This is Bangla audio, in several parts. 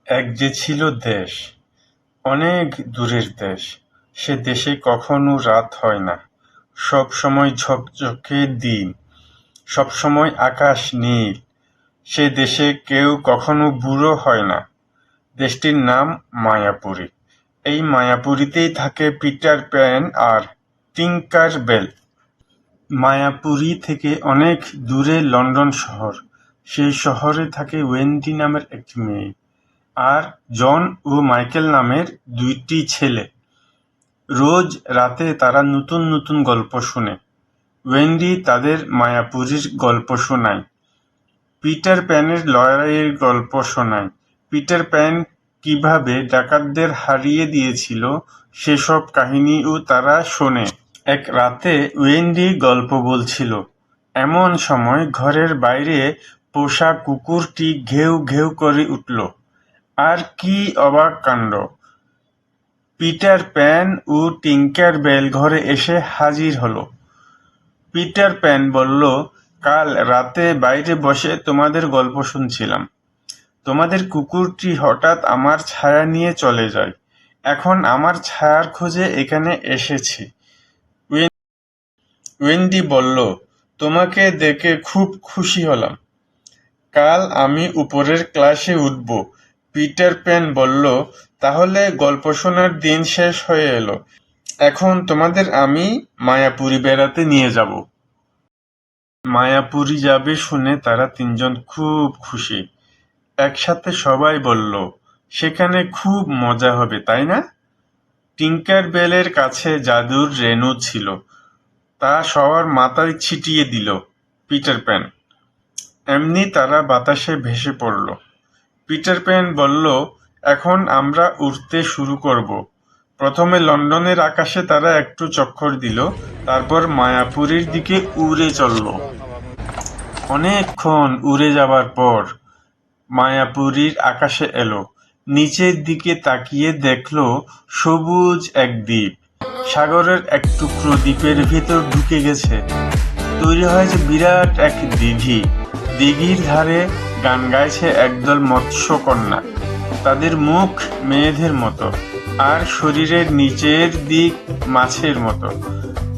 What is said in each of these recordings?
এক যে ছিল দেশ, অনেক দূরের দেশ, সে দেশে কখনো রাত হয় না, সব সময় ঝকঝকে দিন, সব সময় আকাশ নীল। সে দেশে কেউ কখনো বুড়ো হয় না। দেশটির নাম মায়াপুরী। এই মায়াপুরীতেই থাকে পিটার প্যান আর টিঙ্কার বেল। মায়াপুরী থেকে অনেক দূরে লন্ডন শহর। সেই শহরে থাকে ওয়েন্ডি নামের একটি মেয়ে, আর জন ও মাইকেল নামের দুইটি ছেলে। রোজ রাতে তারা নতুন নতুন গল্প শোনে। ওয়েন্ডি তাদের মায়াপুরীর গল্প শোনায়, পিটার প্যানের লড়াইয়ের গল্প শোনায়, পিটার প্যান কিভাবে ডাকাতদের হারিয়ে দিয়েছিল সেসব কাহিনীও তারা শোনে। এক রাতে ওয়েন্ডি গল্প বলছিল, এমন সময় ঘরের বাইরে পোষা কুকুরটি ঘেউ ঘেউ করে উঠল। আর কি অবাক কাণ্ড! পিটার প্যান ও টিঙ্কার বেল ঘরে এসে হাজির হলো। পিটার প্যান বলল, কাল রাতে বাইরে বসে তোমাদের গল্প শুনছিলাম। তোমাদের কুকুরটি হঠাৎ আমার ছায়া নিয়ে চলে যায়। এখন আমার ছায়ার খোঁজে এখানে এসেছি। ওয়েন্ডি বলল, তোমাকে দেখে খুব খুশি হলাম। কাল আমি উপরের ক্লাসে উঠব। পিটার প্যান বলল, তাহলে গল্প শোনার দিন শেষ হয়ে এলো। এখন তোমাদের আমি মায়াপুরী বেড়াতে নিয়ে যাব। মায়াপুরী যাবে শুনে তারা তিনজন খুব খুশি। একসাথে সবাই বলল, সেখানে খুব মজা হবে, তাই না? টিঙ্কার বেলের কাছে জাদুর রেনু ছিল, তা সবার মাথায় ছিটিয়ে দিল পিটার প্যান। এমনি তারা বাতাসে ভেসে পড়ল। পিটার প্যান বলল, এখন আমরা উড়তে শুরু করব। প্রথমে লন্ডনের আকাশে তারা একটু চক্কর দিল, তারপর মায়াপুরীর দিকে উড়ে চলল। অনেকক্ষণ উড়ে যাবার পর মায়াপুরীর আকাশে এলো। নিচের দিকে তাকিয়ে দেখলো সবুজ এক দ্বীপ। সাগরের এক টুকরো দ্বীপের ভিতর ঢুকে গেছে। তৈরি হয়েছে বিরাট এক দিঘি। দিঘির ধারে গান গাইছে একদল মৎস্যকন্যা। তাদের মুখ মেয়েদের মতো, আর শরীরের নিচের দিক মাছের মতো।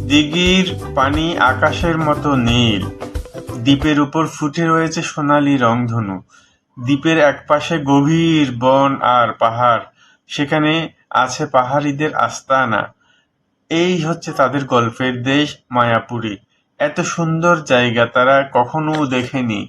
দিঘির পানি আকাশের মতো নীল। দ্বীপের উপর ফুটে রয়েছে সোনালি রংধনু। দ্বীপের একপাশে গভীর বন আর পাহাড়, সেখানে আছে পাহাড়িদের আস্তানা। এই হচ্ছে তাদের গল্পের দেশ মায়াপুরী। এত সুন্দর জায়গা তারা কখনো দেখেনি।